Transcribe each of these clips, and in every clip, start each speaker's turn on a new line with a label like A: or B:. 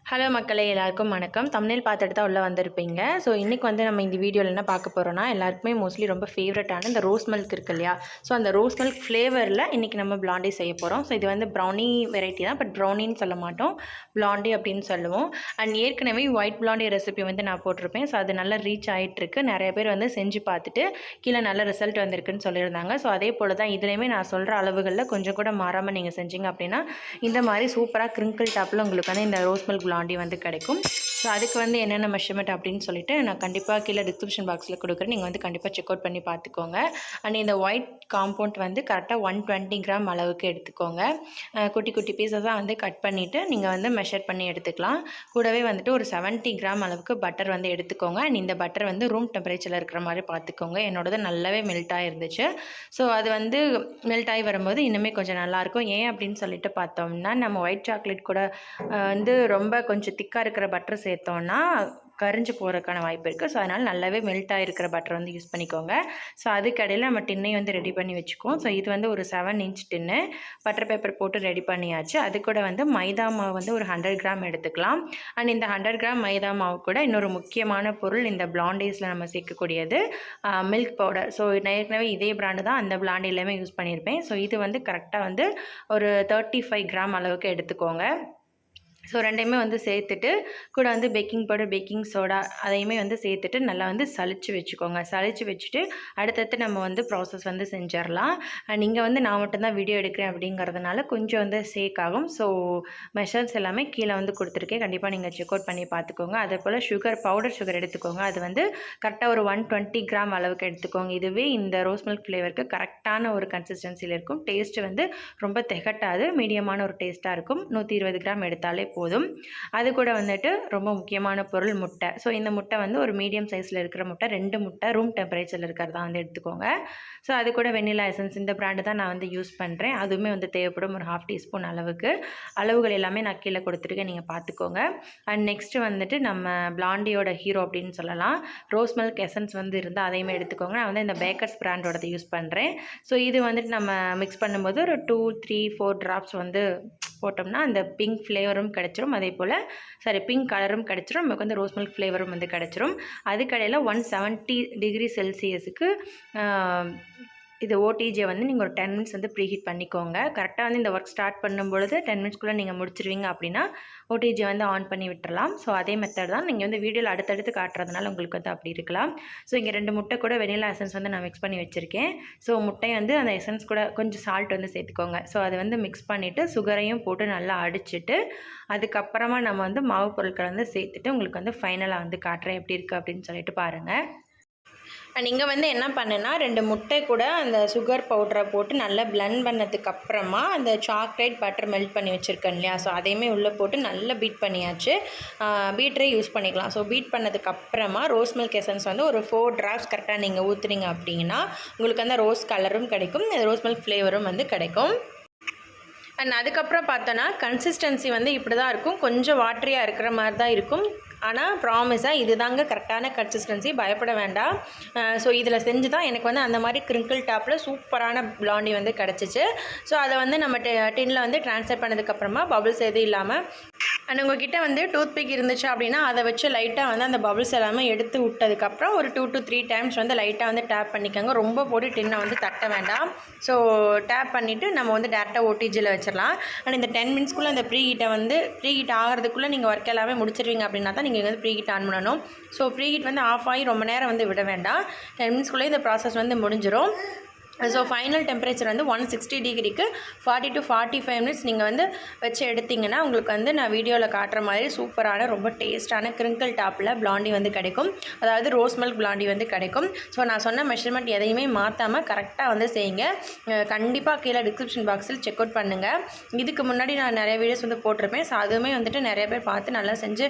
A: Hello மக்களே, எல்லாருக்கும் வணக்கம். தம்ப்நெயில் பார்த்துட்டு தான் உள்ளே வந்திருப்பீங்க. ஸோ இன்றைக்கி வந்து நம்ம இந்த வீடியோவில் என்ன பார்க்க போகிறோன்னா, எல்லாருக்குமே மோஸ்ட்லி ரொம்ப ஃபேவரட்டான இந்த ரோஸ் மில்க் இருக்குது இல்லையா? ஸோ அந்த ரோஸ் மில்க் ஃப்ளேவரில் இன்றைக்கி நம்ம பிளாண்டி செய்ய போகிறோம். ஸோ இது வந்து ப்ரௌனி வெரைட்டி தான், பட் ப்ரௌனின்னு சொல்ல மாட்டோம், பிளாண்டி அப்படின்னு சொல்லுவோம். அண்ட் ஏற்கனவே ஒயிட் பிளாண்டி ரெசிபி வந்து நான் போட்டிருப்பேன். ஸோ அது நல்லா ரீச் ஆகிட்டுருக்கு. நிறைய பேர் வந்து செஞ்சு பார்த்துட்டு கீழே நல்ல ரிசல்ட் வந்திருக்குன்னு சொல்லியிருந்தாங்க. ஸோ அதே போல் தான் இதுலேயுமே நான் சொல்கிற அளவுகளில் கொஞ்சம் கூட மாறாமல் நீங்கள் செஞ்சீங்க அப்படின்னா இந்த மாதிரி சூப்பராக கிரிங்கிள் டாப்பில் உங்களுக்கு வந்து இந்த ரோஸ் மில்க் பிளாண்டி வந்து கிடைக்கும். ஸோ அதுக்கு வந்து என்னென்ன மெஷர்மெண்ட் அப்படின்னு சொல்லிட்டு நான் கண்டிப்பாக கீழே டிஸ்கிரிப்ஷன் பாக்ஸில் கொடுக்குறேன். நீங்கள் வந்து கண்டிப்பாக செக் அவுட் பண்ணி பார்த்துக்கோங்க. அண்ட் இந்த ஒயிட் காம்பவுண்ட் வந்து கரெக்டாக 120 கிராம் அளவுக்கு எடுத்துக்கோங்க. குட்டி குட்டி பீஸஸாக வந்து கட் பண்ணிவிட்டு நீங்கள் வந்து மெஷர் பண்ணி எடுத்துக்கலாம். கூடவே வந்துட்டு ஒரு 70 கிராம் அளவுக்கு பட்டர் வந்து எடுத்துக்கோங்க. அண்ட் இந்த பட்டர் வந்து ரூம் டெம்பரேச்சரில் இருக்கிற மாதிரி பார்த்துக்கோங்க. என்னோடது நல்லாவே மெல்ட் ஆகிருந்துச்சு. ஸோ அது வந்து மெல்ட் ஆகி வரும்போது இன்னுமே கொஞ்சம் நல்லாயிருக்கும். ஏன் அப்படின்னு சொல்லிட்டு பார்த்தோம்னா, நம்ம ஒயிட் சாக்லேட் கூட வந்து ரொம்ப கொஞ்சம் திக்காக இருக்கிற பட்டர் சேர்த்தோன்னா கரிஞ்சு போகிறதுக்கான வாய்ப்பு இருக்குது. ஸோ அதனால் நல்லாவே மெல்ட் ஆகிருக்கிற பட்டர் வந்து யூஸ் பண்ணிக்கோங்க. ஸோ அதுக்கடையில் நம்ம டின்னை வந்து ரெடி பண்ணி வச்சுக்குவோம். ஸோ இது வந்து ஒரு 7 இன்ச் டின்னு பட்டர் பேப்பர் போட்டு ரெடி பண்ணியாச்சு. அது கூட வந்து மைதா மாவு வந்து ஒரு 100 கிராம் எடுத்துக்கலாம். அண்ட் இந்த 100 கிராம் மைதா மாவு கூட இன்னொரு முக்கியமான பொருள் இந்த பிளாண்டீஸில் நம்ம சேர்க்கக்கூடியது மில்க் பவுடர். ஸோ ஏற்கனவே இதே பிராண்டு தான் அந்த பிளாண்டிலையுமே யூஸ் பண்ணியிருப்பேன். ஸோ இது வந்து கரெக்டாக வந்து ஒரு 35 கிராம் அளவுக்கு எடுத்துக்கோங்க. ஸோ ரெண்டையுமே வந்து சேர்த்துட்டு கூட வந்து பேக்கிங் பவுடர், பேக்கிங் சோடா அதையுமே வந்து சேர்த்துட்டு நல்லா வந்து சளிச்சு வச்சுக்கோங்க. சளிச்சு வச்சுட்டு அடுத்தடுத்து நம்ம வந்து ப்ராசஸ் வந்து செஞ்சிடலாம். நீங்கள் வந்து நான் மட்டும்தான் வீடியோ எடுக்கிறேன் அப்படிங்கிறதுனால கொஞ்சம் வந்து சேக் ஆகும். ஸோ மெஷர்ஸ் எல்லாமே கீழே வந்து கொடுத்துருக்கேன். கண்டிப்பாக நீங்கள் செக் அவுட் பண்ணி பார்த்துக்கோங்க. அதே போல் பவுடர் சுகர் எடுத்துக்கோங்க. அது வந்து கரெக்டாக ஒரு 120 கிராம் அளவுக்கு எடுத்துக்கோங்க. இதுவே இந்த ரோஸ் மில்க் ஃப்ளேவருக்கு கரெக்டான ஒரு கன்சிஸ்டன்சியில் இருக்கும். டேஸ்ட்டு வந்து ரொம்ப திகட்டாது, மீடியமான ஒரு டேஸ்ட்டாக இருக்கும். 120 கிராம் எடுத்தாலே போதும். அது கூட வந்துட்டு ரொம்ப முக்கியமான பொருள் முட்டை. ஸோ இந்த முட்டை வந்து ஒரு மீடியம் சைஸில் இருக்கிற முட்டை, 2 முட்டை ரூம் டெம்பரேச்சரில் இருக்கிறதா வந்து எடுத்துக்கோங்க. ஸோ அது கூட வெண்ணிலா எசன்ஸ், இந்த பிராண்டு தான் நான் வந்து யூஸ் பண்ணுறேன். அதுவுமே வந்து தேவைப்படும் ஒரு 1/2 டீஸ்பூன் அளவுக்கு. அளவுகள் எல்லாமே நான் கீழே கொடுத்துருக்கேன், நீங்கள் பார்த்துக்கோங்க. அண்ட் நெக்ஸ்ட்டு வந்துட்டு நம்ம பிளாண்டியோட ஹீரோ அப்படின்னு சொல்லலாம், ரோஸ் மில்க் எசன்ஸ் வந்து இருந்தால் அதையுமே எடுத்துக்கோங்க. நான் வந்து இந்த பேக்கர்ஸ் பிராண்டோடதை யூஸ் பண்ணுறேன். ஸோ இது வந்துட்டு நம்ம மிக்ஸ் பண்ணும்போது ஒரு 2, 3, 4 ட்ராப்ஸ் வந்து போட்டோம்னா அந்த பிங்க் ஃப்ளேவரும் கிடச்சிரும். அதே போல் பிங்க் கலரும் கிடச்சிரும். நமக்கு வந்து ரோஸ் மில்க் ஃப்ளேவரும் வந்து கிடச்சிரும். அதுக்கடையில் 170 டிகிரி செல்சியஸுக்கு இது ஓடிஜியை வந்து நீங்கள் ஒரு 10 மினிட்ஸ் வந்து ப்ரீஹீட் பண்ணிக்கோங்க. கரெக்டாக வந்து இந்த ஒர்க் ஸ்டார்ட் பண்ணும்பொழுது 10 மினிட்ஸ்க்குள்ளே நீங்கள் முடிச்சிருவீங்க அப்படின்னா ஓடிஜியை வந்து ஆன் பண்ணி விட்டுறலாம். ஸோ அதே மெத்தட் தான் நீங்கள் வந்து வீடியோவில் அடுத்தடுத்து காட்டுறதுனால உங்களுக்கு வந்து அப்படி இருக்கலாம். ஸோ இங்கே 2 முட்டை கூட வெனிலா எசன்ஸ் வந்து நான் மிக்ஸ் பண்ணி வச்சுருக்கேன். ஸோ முட்டை வந்து அந்த எசன்ஸ் கூட கொஞ்சம் சால்ட் வந்து சேர்த்துக்கோங்க. ஸோ அதை வந்து மிக்ஸ் பண்ணிவிட்டு சுகரையும் போட்டு நல்லா அடிச்சுட்டு அதுக்கப்புறமா நம்ம வந்து மாவு பொருட்களை வந்து சேர்த்துட்டு உங்களுக்கு வந்து ஃபைனலாக வந்து காட்டுறேன் எப்படி இருக்குது அப்படின்னு சொல்லிட்டு பாருங்கள். நீங்கள் வந்து என்ன பண்ணுன்னா 2 முட்டை கூட அந்த சுகர் பவுடரை போட்டு நல்லா பிளெண்ட் பண்ணதுக்கப்புறமா அந்த சாக்லேட் பட்டர் மெல்ட் பண்ணி வச்சுருக்கேன் இல்லையா? ஸோ அதையுமே உள்ளே போட்டு நல்லா பீட் பண்ணியாச்சு. பீட்டரே யூஸ் பண்ணிக்கலாம். ஸோ பீட் பண்ணதுக்கப்புறமா ரோஸ் மில்க் எசன்ஸ் வந்து ஒரு 4 ட்ராப்ஸ் கரெக்டாக நீங்கள் ஊற்றுனீங்க அப்படின்னா உங்களுக்கு அந்த ரோஸ் கலரும் கிடைக்கும், ரோஸ் மில்க் ஃப்ளேவரும் வந்து கிடைக்கும். அண்ட் அதுக்கப்புறம் பார்த்தோன்னா கன்சிஸ்டன்சி வந்து இப்படி தான் இருக்கும். கொஞ்சம் வாட்டரியாக இருக்கிற மாதிரி தான் இருக்கும். ஆனால் ப்ராமிஸாக இது தாங்க கரெக்டான கன்சிஸ்டன்சி, பயப்பட வேண்டாம். ஸோ இதில் செஞ்சு தான் எனக்கு வந்து அந்த மாதிரி கிரிங்கிள் டாப்பில் சூப்பரான பிளாண்டி வந்து கிடச்சிச்சு. ஸோ அதை வந்து நம்ம டின்னில் வந்து ட்ரான்ஸ்ஃபர் பண்ணதுக்கப்புறமா பபுள்ஸ் எதுவும் இல்லாமல் அண்ட் உங்கள்கிட்ட வந்து டூத் பிக் இருந்துச்சு அப்படின்னா அதை வச்சு லைட்டாக வந்து அந்த பபுள்ஸ் எல்லாமே எடுத்து விட்டதுக்கப்புறம் ஒரு 2 to 3 டைம்ஸ் வந்து லைட்டாக வந்து டேப் பண்ணிக்கோங்க. ரொம்ப போட்டு டின்னை வந்து தட்ட வேண்டாம். ஸோ டேப் பண்ணிவிட்டு நம்ம வந்து டேரெக்டாக ஓடிஜியில் வச்சிடலாம். அண்ட் இந்த 10 மினிட்ஸ்க்குள்ளே அந்த ப்ரீஹீட் ஆகிறதுக்குள்ளே நீங்கள் ஒர்க் எல்லாமே முடிச்சிருவீங்க அப்படின்னா தான் நீங்கள் வந்து ப்ரீஹீட் ஆன் பண்ணணும். ஸோ ப்ரீஹீட் வந்து ஆஃப் ஆகி ரொம்ப நேரம் வந்து விட வேண்டாம். 10 மினிட்ஸ்க்குள்ளே இந்த ப்ராசஸ் வந்து முடிஞ்சிடும். ஸோ ஃபைனல் டெம்பரேச்சர் வந்து 160 டிகிரிக்கு 40 to 45 மினிட்ஸ் நீங்கள் வந்து வச்சு எடுத்திங்கன்னா உங்களுக்கு வந்து நான் வீடியோவில் காட்டுற மாதிரி சூப்பரான ரொம்ப டேஸ்ட்டான கிரிங்கிள் டாப்பில் பிளாண்டி வந்து கிடைக்கும். அதாவது ரோஸ் மில்க் பிளாண்டி வந்து கிடைக்கும். ஸோ நான் சொன்ன மெஷர்மெண்ட் எதையுமே மாற்றாமல் கரெக்டாக வந்து செய்யுங்க. கண்டிப்பாக கீழே டிஸ்கிரிப்ஷன் பாக்ஸில் செக் அவுட் பண்ணுங்கள். இதுக்கு முன்னாடி நான் நிறைய வீடியோஸ் வந்து போட்டிருப்பேன். ஸோ அதுவுமே வந்துட்டு நிறைய பேர் பார்த்து நல்லா செஞ்சு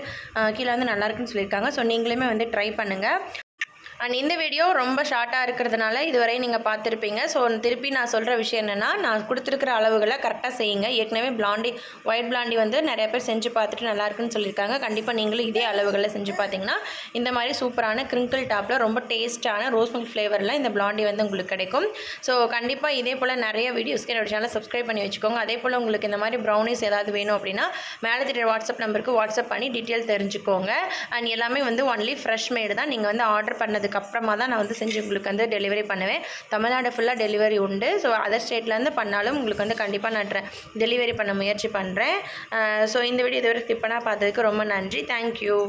A: கீழே வந்து நல்லாயிருக்குன்னு சொல்லியிருக்காங்க. ஸோ நீங்களுமே வந்து ட்ரை பண்ணுங்கள். அண்ட் இந்த வீடியோ ரொம்ப ஷார்ட்டாக இருக்கிறதுனால இதுவரை நீங்கள் பார்த்துருப்பீங்க. ஸோ திருப்பி நான் சொல்கிற விஷயம் என்னென்னா, நான் கொடுத்துருக்கிற அளவுகளை கரெக்டாக செய்யுங்க. ஏற்கனவே ஒயிட் பிளாண்டி வந்து நிறைய பேர் செஞ்சு பார்த்துட்டு நல்லாயிருக்குன்னு சொல்லியிருக்காங்க. கண்டிப்பாக நீங்களும் இதே அளவுகளில் செஞ்சு பார்த்தீங்கன்னா இந்த மாதிரி சூப்பரான கிரிங்கிள் டாப்பில் ரொம்ப டேஸ்ட்டான ரோஸ் மில்க் ஃப்ளேவரில் இந்த பிளாண்டி வந்து உங்களுக்கு கிடைக்கும். ஸோ கண்டிப்பாக இதே போல் நிறைய வீடியோஸ்க்கு என்னோட சேனலை சப்ஸ்கிரைப் பண்ணி வச்சுக்கோங்க. அதே போல் உங்களுக்கு இந்த மாதிரி ப்ரௌனிஸ் ஏதாவது வேணும் அப்படின்னா மேலே தெரியுற வாட்ஸ்அப் நம்பருக்கு வாட்ஸ்அப் பண்ணி டீட்டெயில் தெரிஞ்சுக்கோங்க. அண்ட் எல்லாமே வந்து ஒன்லி ஃப்ரெஷ் மேடு தான். நீங்கள் வந்து ஆர்டர் பண்ணதுக்கு அப்புறமா தான் நான் வந்து செஞ்சு உங்களுக்கு வந்து டெலிவரி பண்ணுவேன். தமிழ்நாடு ஃபுல்லாக டெலிவரி உண்டு. ஸோ அதர் ஸ்டேட்லேருந்து பண்ணாலும் உங்களுக்கு வந்து கண்டிப்பாக நான் டெலிவரி பண்ண முயற்சி பண்ணுறேன். ஸோ இந்த வீடியோ இதுவரை ஸ்கிப் பண்ணால் பார்த்ததுக்கு ரொம்ப நன்றி. தேங்க்யூ.